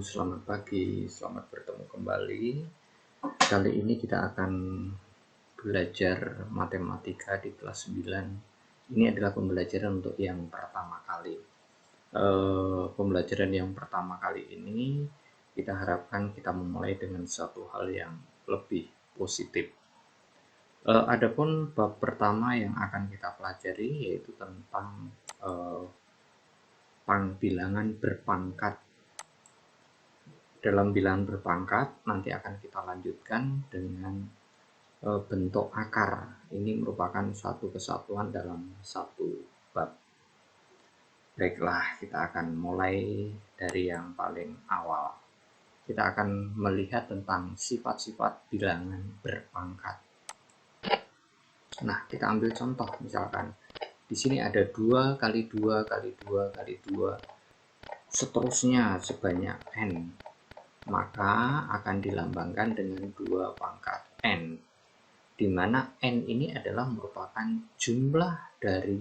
selamat pagi, selamat bertemu kembali. Kali ini kita akan belajar matematika di kelas 9. Ini adalah pembelajaran untuk yang pertama kali. Pembelajaran yang pertama kali ini kita harapkan kita memulai dengan satu hal yang lebih positif. Adapun bab pertama yang akan kita pelajari yaitu tentang bilangan berpangkat. Dalam bilangan berpangkat nanti akan kita lanjutkan dengan bentuk akar. Ini merupakan satu kesatuan dalam satu bab. Baiklah, kita akan mulai dari yang paling awal. Kita akan melihat tentang sifat-sifat bilangan berpangkat. Nah, kita ambil contoh, misalkan di sini ada 2 kali 2 kali 2 kali 2, seterusnya sebanyak n. Maka akan dilambangkan dengan 2 pangkat n, di mana n ini adalah merupakan jumlah dari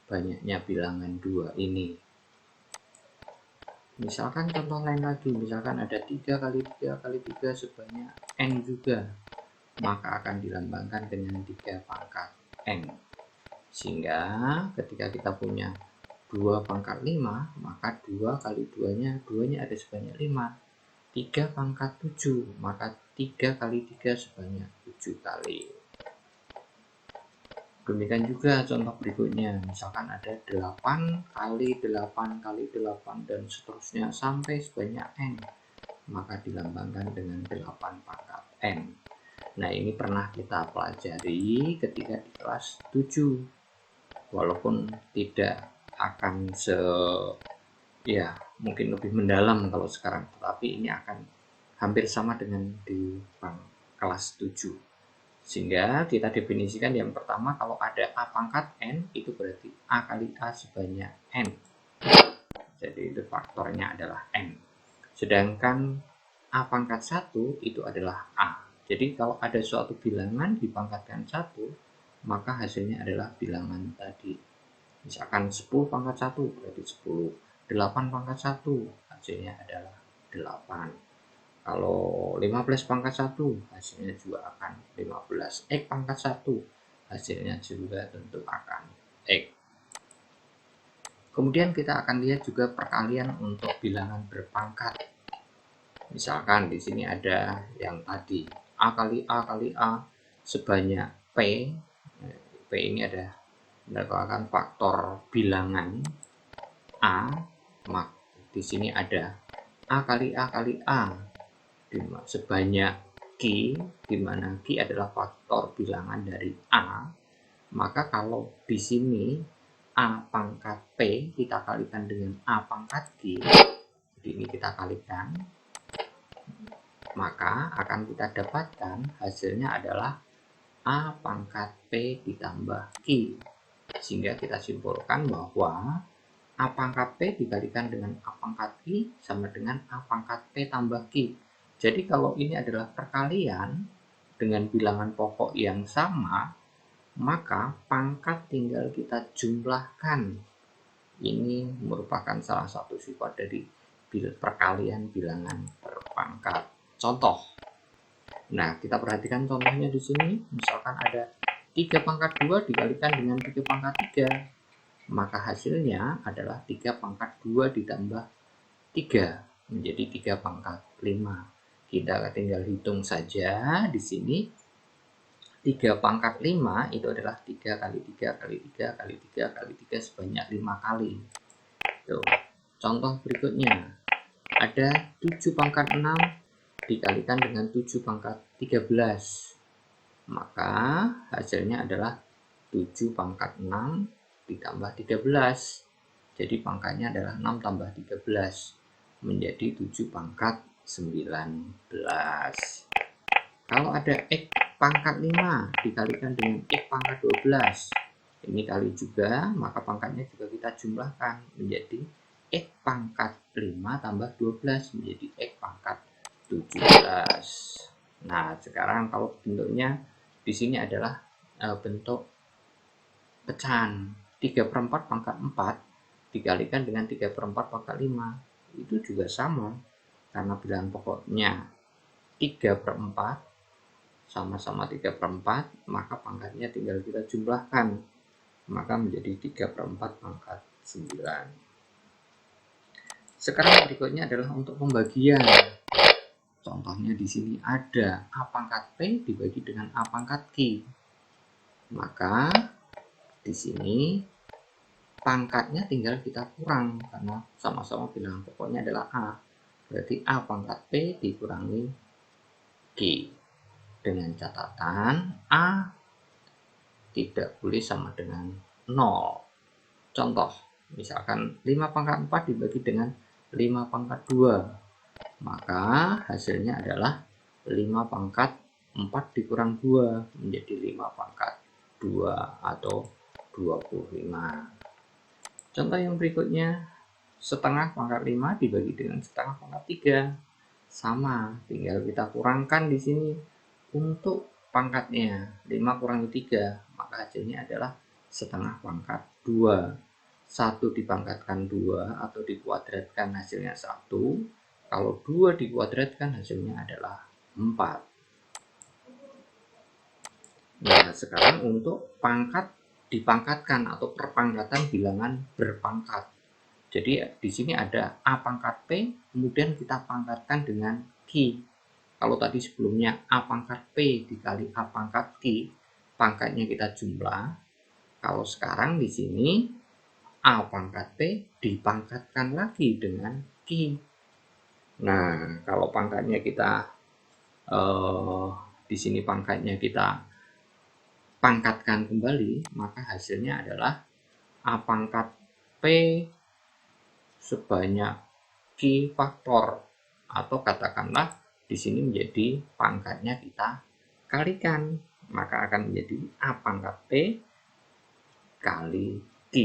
banyaknya bilangan 2 ini. Misalkan contoh lain lagi, misalkan ada 3 kali 3 kali 3 sebanyak n juga, maka akan dilambangkan dengan 3 pangkat n. Sehingga ketika kita punya 2 pangkat 5, maka 2 kali 2-nya ada sebanyak 5. 3 pangkat 7, maka 3 kali 3 sebanyak 7 kali. Demikian juga contoh berikutnya, misalkan ada 8 kali 8 kali 8 dan seterusnya sampai sebanyak n, maka dilambangkan dengan 8 pangkat n. Nah, ini pernah kita pelajari ketika di kelas 7. Walaupun tidak akan mungkin lebih mendalam kalau sekarang, tetapi ini akan hampir sama dengan di kelas 7. Sehingga kita definisikan yang pertama, kalau ada A pangkat N, itu berarti A kali A sebanyak N. Jadi itu faktornya adalah N. Sedangkan A pangkat 1 itu adalah A. Jadi kalau ada suatu bilangan dipangkatkan 1, maka hasilnya adalah bilangan tadi. Misalkan 10 pangkat 1 berarti 10. 8 pangkat 1 hasilnya adalah 8. Kalau 15 pangkat 1 hasilnya juga akan 15. X pangkat 1 hasilnya juga tentu akan X. Kemudian kita akan lihat juga perkalian untuk bilangan berpangkat. Misalkan di sini ada yang tadi A kali A kali A sebanyak P. P ini ada merupakan faktor bilangan A. Di sini ada A kali A kali A sebanyak Q, di mana Q adalah faktor bilangan dari A. Maka kalau di sini A pangkat P kita kalikan dengan A pangkat Q, jadi ini kita kalikan, maka akan kita dapatkan hasilnya adalah A pangkat P ditambah Q. Sehingga kita simpulkan bahwa A pangkat P dikalikan dengan A pangkat Q sama dengan A pangkat P tambah Q. Jadi kalau ini adalah perkalian dengan bilangan pokok yang sama, maka pangkat tinggal kita jumlahkan. Ini merupakan salah satu sifat dari perkalian bilangan berpangkat. Contoh. Nah, kita perhatikan contohnya di sini. Misalkan ada 3 pangkat 2 dikalikan dengan 3 pangkat 3. Maka hasilnya adalah 3 pangkat 2 ditambah 3 menjadi 3 pangkat 5. Kita tinggal hitung saja di sini. 3 pangkat 5 itu adalah 3 kali 3 kali 3 kali 3 kali 3 sebanyak 5 kali. Tuh. Contoh berikutnya. Ada 7 pangkat 6 dikalikan dengan 7 pangkat 13. Maka hasilnya adalah 7 pangkat 6 ditambah 13. Jadi pangkatnya adalah 6 tambah 13 menjadi 7 pangkat 19. Kalau ada X pangkat 5 dikalikan dengan X pangkat 12, ini kali juga, maka pangkatnya juga kita jumlahkan menjadi X pangkat 5 tambah 12 menjadi X pangkat 17. Nah, sekarang kalau bentuknya di sini adalah bentuk pecahan. 3/4 pangkat 4 dikalikan dengan 3/4 pangkat 5, itu juga sama, karena bilangan pokoknya 3/4, sama-sama 3/4, maka pangkatnya tinggal kita jumlahkan, maka menjadi 3/4 pangkat 9. Sekarang berikutnya adalah untuk pembagian. Contohnya di sini ada A pangkat P dibagi dengan A pangkat Q. Maka di sini pangkatnya tinggal kita kurang karena sama-sama bilangan pokoknya adalah A. Berarti A pangkat P dikurangi Q. Dengan catatan A tidak boleh sama dengan 0. Contoh, misalkan 5 pangkat 4 dibagi dengan 5 pangkat 2. Maka hasilnya adalah 5 pangkat 4 dikurang 2 menjadi 5 pangkat 2 atau 25. Contoh yang berikutnya, setengah pangkat 5 dibagi dengan setengah pangkat 3. Sama, tinggal kita kurangkan di sini untuk pangkatnya. 5 kurangi 3, maka hasilnya adalah setengah pangkat 2. 1 dipangkatkan 2 atau dikuadratkan hasilnya 1. Kalau 2 dikuadratkan hasilnya adalah 4. Nah, sekarang untuk pangkat dipangkatkan atau perpangkatan bilangan berpangkat. Jadi di sini ada A pangkat P, kemudian kita pangkatkan dengan Q. Kalau tadi sebelumnya A pangkat P dikali A pangkat Q, pangkatnya kita jumlah. Kalau sekarang di sini A pangkat P dipangkatkan lagi dengan Q. Nah, kalau pangkatnya kita di sini pangkatnya kita pangkatkan kembali, maka hasilnya adalah A pangkat P sebanyak Q faktor, atau katakanlah di sini menjadi pangkatnya kita kalikan, maka akan menjadi A pangkat P kali Q.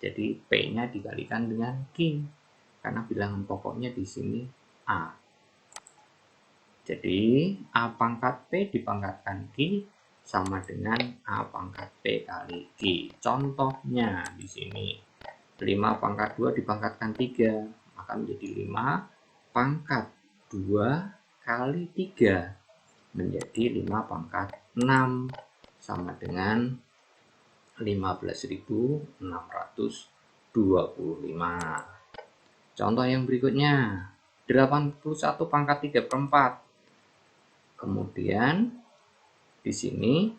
Jadi P-nya dikalikan dengan Q karena bilangan pokoknya di sini A. Jadi A pangkat P dipangkatkan Q sama dengan A pangkat P kali Q. Contohnya di sini 5 pangkat 2 dipangkatkan 3, maka menjadi 5 pangkat 2 kali 3 menjadi 5 pangkat 6 sama dengan 15.625. Contoh yang berikutnya, 81 pangkat 3/4. Kemudian di sini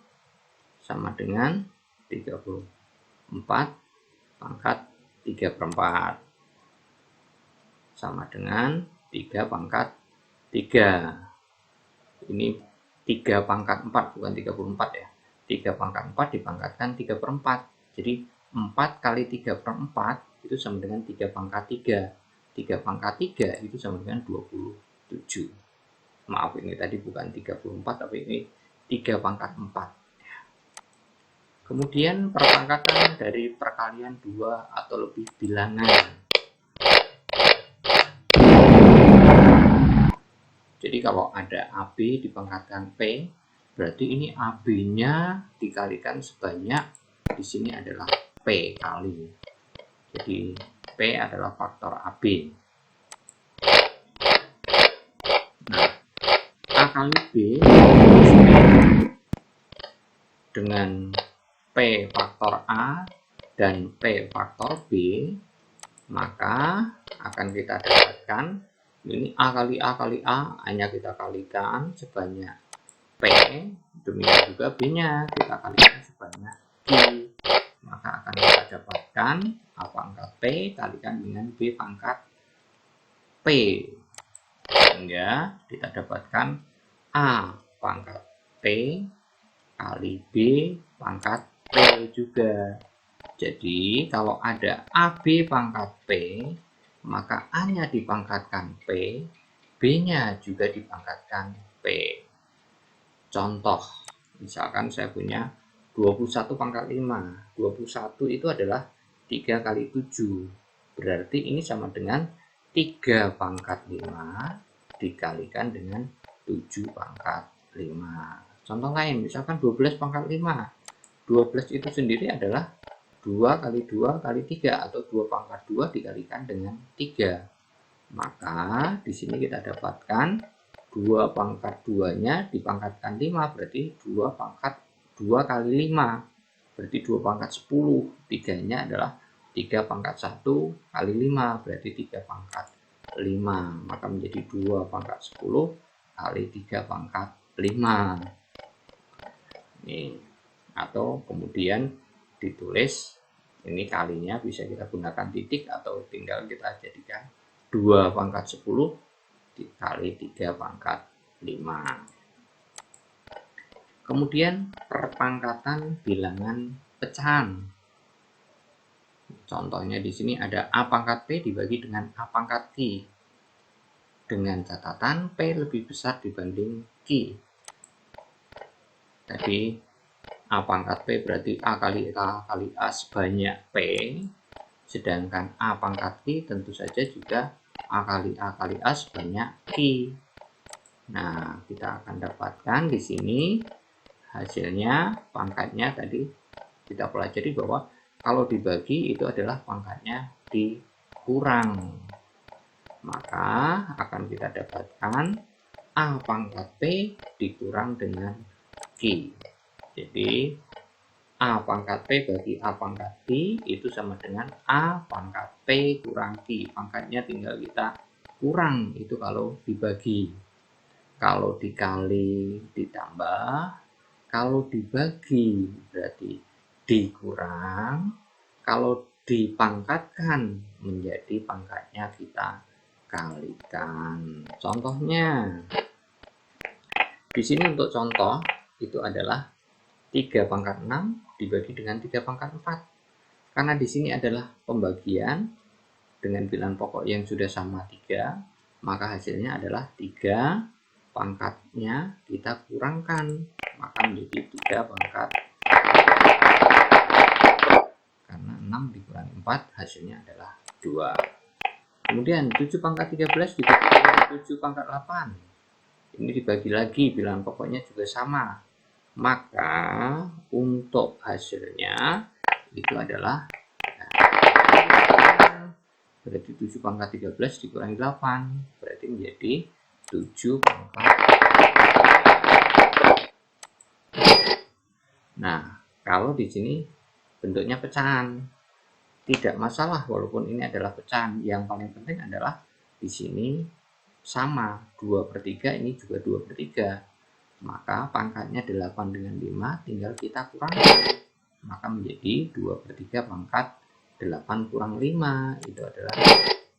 sama dengan 34 pangkat 3/4. Sama dengan 3 pangkat 3. Ini 3 pangkat 4, bukan 34 ya. 3 pangkat 4 dipangkatkan 3/4. Jadi 4 kali 3/4 itu sama dengan 3 pangkat 3. 3 pangkat 3 itu sama dengan 27. Maaf, ini tadi bukan 34, tapi ini 3 pangkat 4. Kemudian perpangkatan dari perkalian 2 atau lebih bilangan. Jadi kalau ada AB dipangkatkan P, berarti ini AB-nya dikalikan sebanyak, di sini adalah P kali. Jadi P adalah faktor AB. Nah, A kali B dengan P faktor A dan P faktor B, maka akan kita dapatkan ini A kali A kali A, hanya kita kalikan sebanyak P, demikian juga B-nya kita kalikan sebanyak Q. Maka akan kita dapatkan A pangkat P kalikan dengan B pangkat P, sehingga kita dapatkan A pangkat P kali B pangkat P juga. Jadi kalau ada AB pangkat P, maka A-nya dipangkatkan P, B-nya juga dipangkatkan P. Contoh, misalkan saya punya 21 pangkat 5. 21 itu adalah 3 kali 7. Berarti ini sama dengan 3 pangkat 5 dikalikan dengan 7 pangkat 5. Contoh lain, misalkan 12 pangkat 5. 12 itu sendiri adalah 2 kali 2 kali 3 atau 2 pangkat 2 dikalikan dengan 3. Maka di sini kita dapatkan 2 pangkat 2-nya dipangkatkan 5, berarti 2 pangkat 2 kali 5, berarti 2 pangkat 10. 3-nya adalah 3 pangkat 1 kali 5, berarti 3 pangkat 5. Maka menjadi 2 pangkat 10 kali 3 pangkat 5. Ini, atau kemudian ditulis ini kalinya bisa kita gunakan titik atau tinggal kita jadikan 2 pangkat 10 dikali 3 pangkat 5. Kemudian perpangkatan bilangan pecahan. Contohnya di sini ada A pangkat P dibagi dengan A pangkat Q. Dengan catatan P lebih besar dibanding Q. Jadi A pangkat P berarti A kali A sebanyak P. Sedangkan A pangkat Q tentu saja juga A kali A sebanyak Q. Nah, kita akan dapatkan di sini hasilnya pangkatnya tadi kita pelajari bahwa kalau dibagi itu adalah pangkatnya dikurang. Maka akan kita dapatkan A pangkat P dikurang dengan Q. Jadi A pangkat P bagi A pangkat Q itu sama dengan A pangkat P kurang Q. Pangkatnya tinggal kita kurang itu kalau dibagi. Kalau dikali ditambah, kalau dibagi berarti dikurang, kalau dipangkatkan menjadi pangkatnya kita kalikan. Contohnya di sini untuk contoh itu adalah 3 pangkat 6 dibagi dengan 3 pangkat 4. Karena di sini adalah pembagian dengan bilangan pokok yang sudah sama 3, maka hasilnya adalah 3 pangkatnya kita kurangkan, maka menjadi 3 pangkat 4. Karena 6 dikurangi 4 hasilnya adalah 2. Kemudian 7 pangkat 13 dibagi dengan 7 pangkat 8. Ini dibagi lagi, bilangan pokoknya juga sama. Maka untuk hasilnya itu adalah berarti 7 pangkat 13 dikurangi 8 berarti menjadi 7 pangkat. Nah, kalau di sini bentuknya pecahan tidak masalah walaupun ini adalah pecahan. Yang paling penting adalah di sini sama 2/3, ini juga 2/3. Maka pangkatnya 8 dengan 5 tinggal kita kurangkan. Maka menjadi 2/3 pangkat 8 kurang 5 itu adalah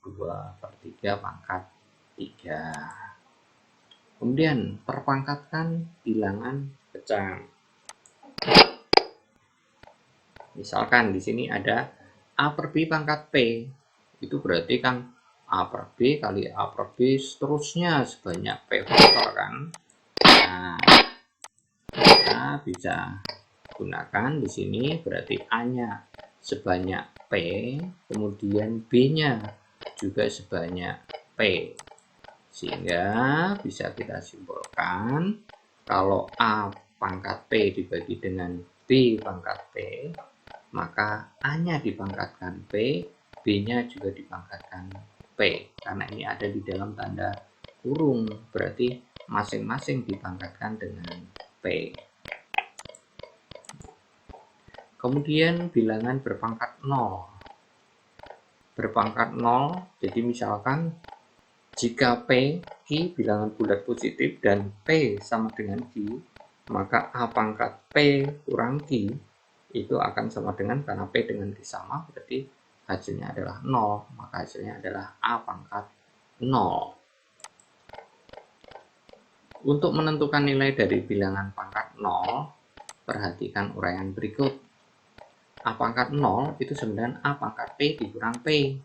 2/3 pangkat 3. Kemudian perpangkatan bilangan pecahan. Misalkan di sini ada A per B pangkat P. Itu berarti kan A per B kali A per B seterusnya sebanyak P faktor kan. Nah, kita bisa gunakan di sini berarti A-nya sebanyak P, kemudian B-nya juga sebanyak P. Sehingga bisa kita simpulkan kalau A pangkat P dibagi dengan B pangkat P, maka A-nya dipangkatkan P, B-nya juga dipangkatkan P. Karena ini ada di dalam tanda kurung, berarti masing-masing dipangkatkan dengan P. Kemudian bilangan berpangkat 0. Berpangkat 0, jadi misalkan jika P, Q bilangan bulat positif dan P sama dengan Q, maka A pangkat P kurang Q itu akan sama dengan, karena P dengan Q sama, berarti hasilnya adalah 0, maka hasilnya adalah A pangkat 0. Untuk menentukan nilai dari bilangan pangkat 0, perhatikan uraian berikut. A pangkat 0 itu sama dengan A pangkat P dikurang P.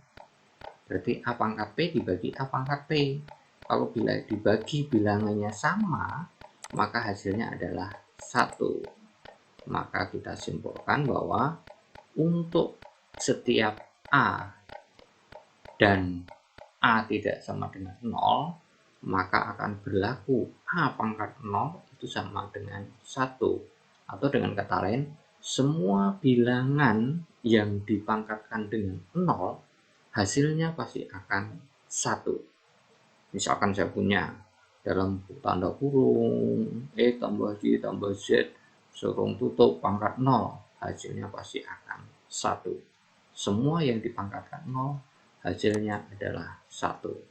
Berarti A pangkat P dibagi A pangkat P. Kalau bila dibagi bilangannya sama, maka hasilnya adalah 1. Maka kita simpulkan bahwa untuk setiap A dan A tidak sama dengan 0, maka akan berlaku A pangkat 0 itu sama dengan 1. Atau dengan kata lain, semua bilangan yang dipangkatkan dengan 0 hasilnya pasti akan 1. Misalkan saya punya dalam tanda kurung E tambah Y tambah Z kurung tutup pangkat 0, hasilnya pasti akan 1. Semua yang dipangkatkan 0 hasilnya adalah 1.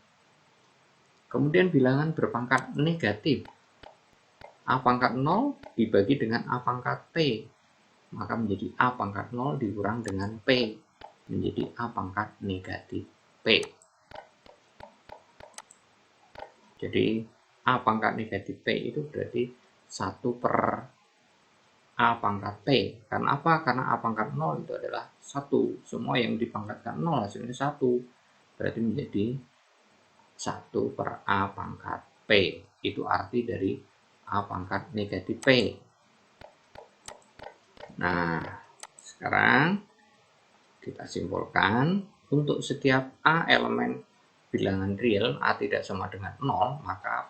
Kemudian bilangan berpangkat negatif, A pangkat 0 dibagi dengan A pangkat P, maka menjadi A pangkat 0 dikurang dengan P, menjadi A pangkat negatif P. Jadi A pangkat negatif P itu berarti 1 per A pangkat P. Karena apa? Karena A pangkat 0 itu adalah 1. Semua yang dipangkatkan 0 hasilnya 1. Berarti menjadi 1 per A pangkat P. Itu arti dari A pangkat negatif P. Nah, sekarang kita simpulkan, untuk setiap A elemen bilangan real A tidak sama dengan 0, maka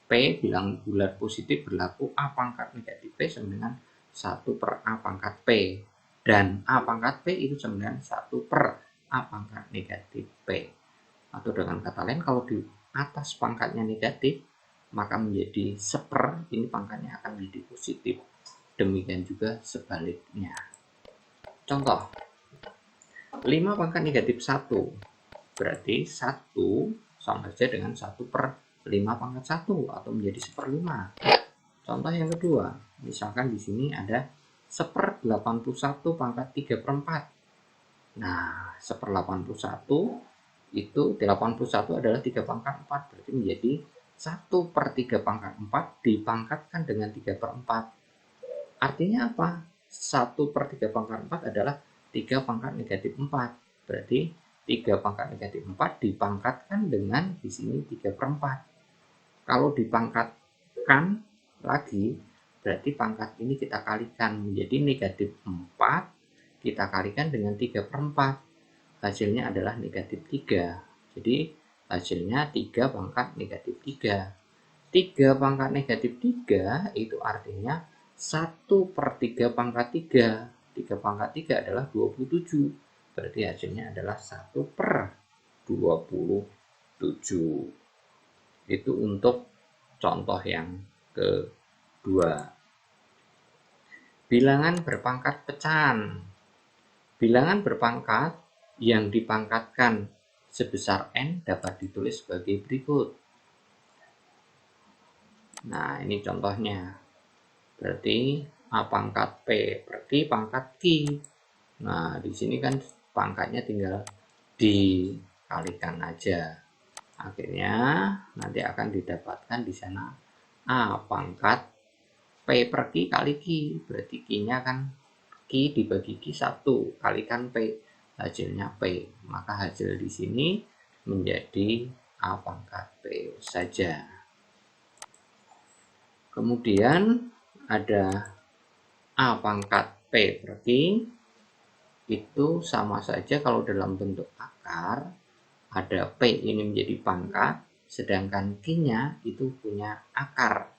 P bilangan bulat positif berlaku A pangkat negatif P sama dengan 1 per A pangkat P. Dan A pangkat P itu sama dengan 1 per A pangkat negatif P. Atau dengan kata lain, kalau di atas pangkatnya negatif, maka menjadi 1/, ini pangkatnya akan menjadi positif. Demikian juga sebaliknya. Contoh, 5 pangkat negatif 1, berarti 1 sama saja dengan 1 per 5 pangkat 1, atau menjadi 1/5. Contoh yang kedua, misalkan di sini ada 1/81 pangkat 3/4. Nah, 1/81 itu 81 adalah 3 pangkat 4, berarti menjadi 1 per 3 pangkat 4 dipangkatkan dengan 3/4. Artinya apa? 1 per 3 pangkat 4 adalah 3 pangkat negatif 4. Berarti 3 pangkat negatif 4 dipangkatkan dengan di sini 3/4. Kalau dipangkatkan lagi, berarti pangkat ini kita kalikan menjadi negatif 4, kita kalikan dengan 3/4. Hasilnya adalah negatif 3. Jadi hasilnya 3 pangkat negatif 3. 3 pangkat negatif 3 itu artinya 1 per 3 pangkat 3. 3 pangkat 3 adalah 27. Berarti hasilnya adalah 1 per 27. Itu untuk contoh yang kedua. Bilangan berpangkat pecahan. Bilangan berpangkat yang dipangkatkan sebesar n dapat ditulis sebagai berikut. Nah, ini contohnya. Berarti A pangkat P per Q pangkat Q. Nah, di sini kan pangkatnya tinggal dikalikan aja. Akhirnya nanti akan didapatkan di sana A pangkat P per Q kali Q. Berarti Q-nya kan Q dibagi Q 1, kalikan P, hasilnya P. Maka hasil di sini menjadi A pangkat P saja. Kemudian ada A pangkat P per Q, itu sama saja kalau dalam bentuk akar, ada P ini menjadi pangkat, sedangkan Q-nya itu punya akar,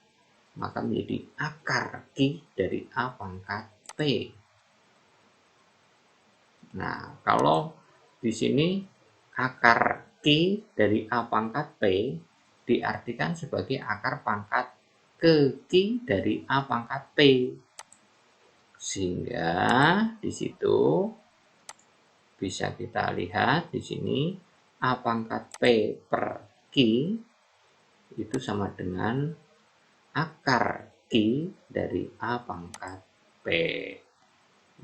maka menjadi akar Q dari A pangkat P. Nah, kalau di sini akar Q dari A pangkat P diartikan sebagai akar pangkat ke Q dari A pangkat P. Sehingga di situ bisa kita lihat di sini A pangkat P per Q itu sama dengan akar Q dari A pangkat P.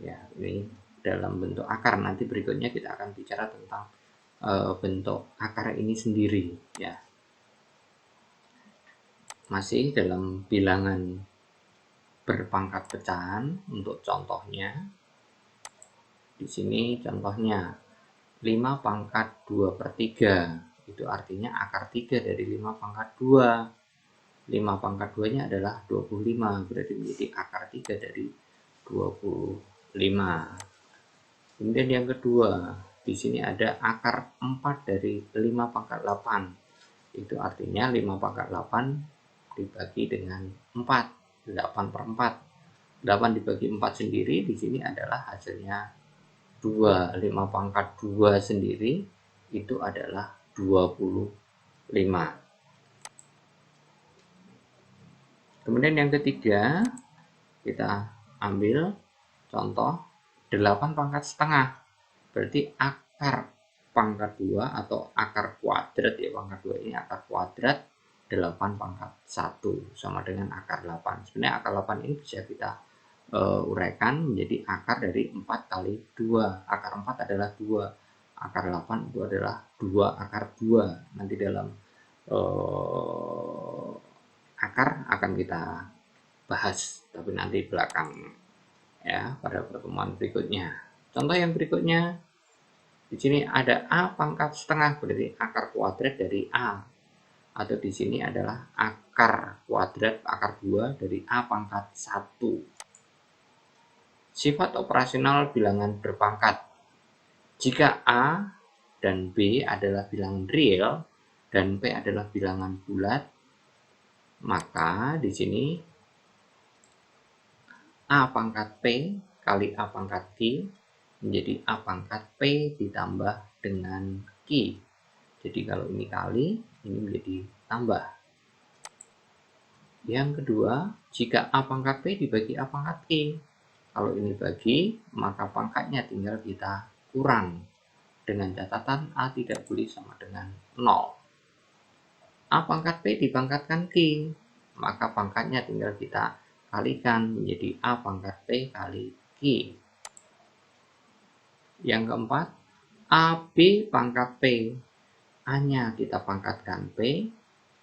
Ya, ini dalam bentuk akar. Nanti berikutnya kita akan bicara tentang bentuk akar ini sendiri, ya. Masih dalam bilangan berpangkat pecahan untuk contohnya. Di sini contohnya 5 pangkat 2 per 3, itu artinya akar 3 dari 5 pangkat 2. 5 pangkat 2 nya adalah 25, berarti menjadi akar 3 dari 25. Kemudian yang kedua, di sini ada akar 4 dari 5 pangkat 8. Itu artinya 5 pangkat 8 dibagi dengan 4, 8 per 4. 8 dibagi 4 sendiri di sini adalah hasilnya 2. 5 pangkat 2 sendiri itu adalah 25. Kemudian yang ketiga, kita ambil contoh 8 pangkat setengah. Berarti akar pangkat 2 atau akar kuadrat ya, pangkat 2 ini akar kuadrat 8 pangkat 1 sama dengan akar 8. Sebenarnya akar 8 ini bisa kita uraikan menjadi akar dari 4 kali 2. Akar 4 adalah 2. Akar 8 itu adalah 2 akar 2. Nanti dalam akar akan kita bahas, tapi nanti belakang ya, pada pertemuan berikutnya. Contoh yang berikutnya, di sini ada A pangkat setengah, berarti akar kuadrat dari A. Atau di sini adalah akar kuadrat, akar 2 dari A pangkat 1. Sifat operasional bilangan berpangkat. Jika A dan B adalah bilangan real dan P adalah bilangan bulat, maka di sini A pangkat P kali A pangkat Q menjadi A pangkat P ditambah dengan Q. Jadi kalau ini kali, ini menjadi tambah. Yang kedua, jika A pangkat P dibagi A pangkat Q. Kalau ini bagi, maka pangkatnya tinggal kita kurang. Dengan catatan A tidak boleh sama dengan 0. A pangkat P dipangkatkan Q, maka pangkatnya tinggal kita kalikan menjadi A pangkat P kali Q. Yang keempat, AB pangkat P. A-nya kita pangkatkan P,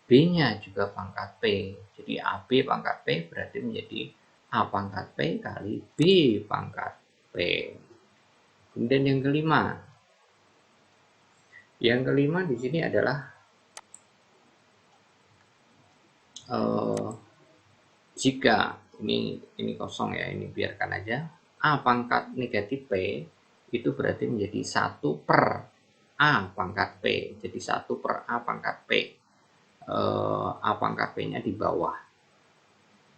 B-nya juga pangkat P. Jadi AB pangkat P berarti menjadi A pangkat P kali B pangkat P. Kemudian yang kelima. Yang kelima di sini adalah jika ini kosong ya, ini biarkan aja. A pangkat negatif P itu berarti menjadi 1 per A pangkat P. Jadi 1 per A pangkat P. A pangkat P-nya di bawah.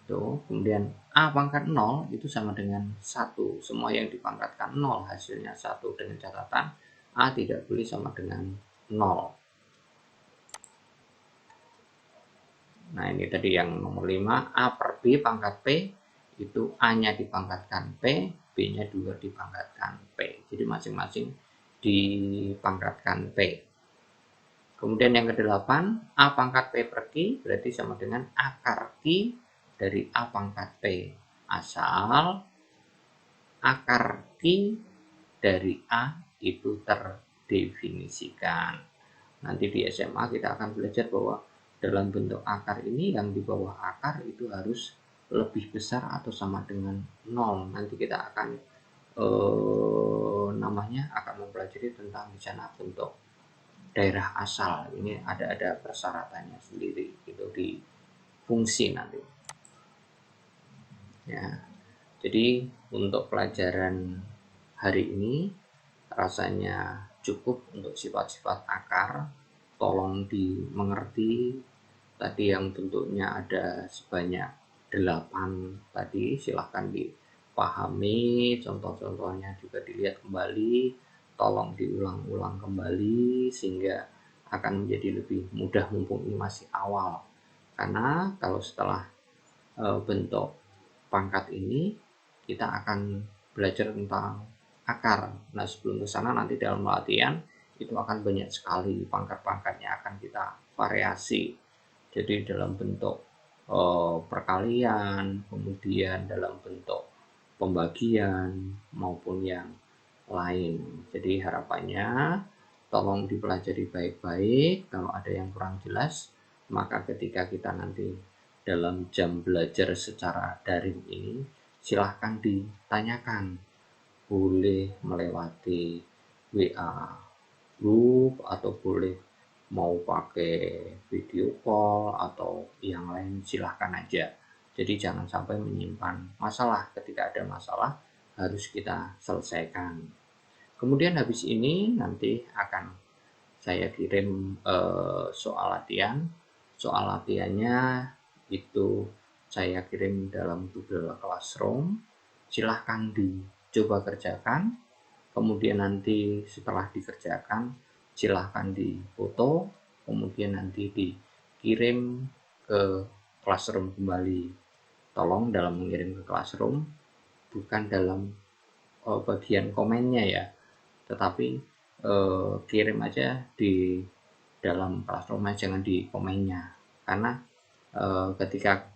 Tuh, kemudian A pangkat 0 itu sama dengan 1. Semua yang dipangkatkan 0 hasilnya 1, dengan catatan A tidak boleh sama dengan 0. Nah, ini tadi yang nomor 5, A per B pangkat P, itu A-nya dipangkatkan P, B-nya juga dipangkatkan P. Jadi masing-masing dipangkatkan P. Kemudian yang ke-8, A pangkat P per Q berarti sama dengan akar Q dari A pangkat P. Asal akar Q dari A itu terdefinisikan. Nanti di SMA kita akan belajar bahwa dalam bentuk akar ini yang di bawah akar itu harus lebih besar atau sama dengan 0. Nanti kita akan akan mempelajari tentang di sana bentuk daerah asal. Ini ada persyaratannya sendiri itu di fungsi nanti. Ya. Jadi untuk pelajaran hari ini rasanya cukup untuk sifat-sifat akar. Tolong dimengerti. Tadi yang bentuknya ada sebanyak 8 tadi, silahkan dipahami, contoh-contohnya juga dilihat kembali, tolong diulang-ulang kembali sehingga akan menjadi lebih mudah mumpung ini masih awal. Karena kalau setelah bentuk pangkat ini kita akan belajar tentang akar. Nah, sebelum ke sana nanti dalam latihan itu akan banyak sekali pangkat-pangkatnya akan kita variasi. Jadi dalam bentuk perkalian, kemudian dalam bentuk pembagian maupun yang lain. Jadi harapannya tolong dipelajari baik-baik. Kalau ada yang kurang jelas, maka ketika kita nanti dalam jam belajar secara daring ini, silahkan ditanyakan. Boleh melewati WA group atau boleh mau pakai video call atau yang lain, silahkan aja. Jadi jangan sampai menyimpan masalah. Ketika ada masalah harus kita selesaikan. Kemudian habis ini nanti akan saya kirim soal latihan. Soal latihannya itu saya kirim dalam Google Classroom. Silahkan dicoba kerjakan. Kemudian nanti setelah dikerjakan silahkan difoto, kemudian nanti dikirim ke Classroom kembali. Tolong dalam mengirim ke Classroom bukan dalam bagian komennya ya, tetapi kirim aja di dalam Classroom, jangan di komennya, karena ketika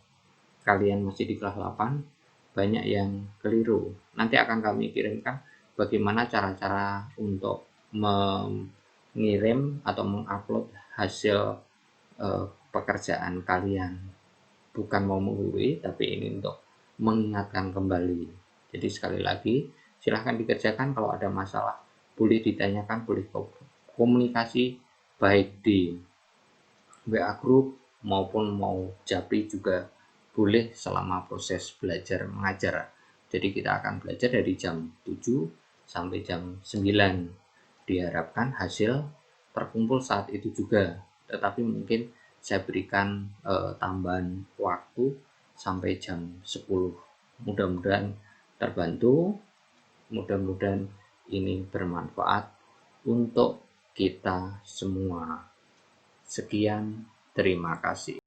kalian masih di kelas 8 banyak yang keliru. Nanti akan kami kirimkan bagaimana cara-cara untuk mengirim atau mengupload hasil pekerjaan kalian. Bukan mau menggurui, tapi ini untuk mengingatkan kembali. Jadi sekali lagi, silahkan dikerjakan. Kalau ada masalah boleh ditanyakan, boleh komunikasi baik di WA group maupun mau japri juga boleh selama proses belajar mengajar. Jadi kita akan belajar dari jam 7 sampai jam 9. Diharapkan hasil terkumpul saat itu juga. Tetapi mungkin saya berikan tambahan waktu sampai jam 10. Mudah-mudahan terbantu. Mudah-mudahan ini bermanfaat untuk kita semua. Sekian, terima kasih.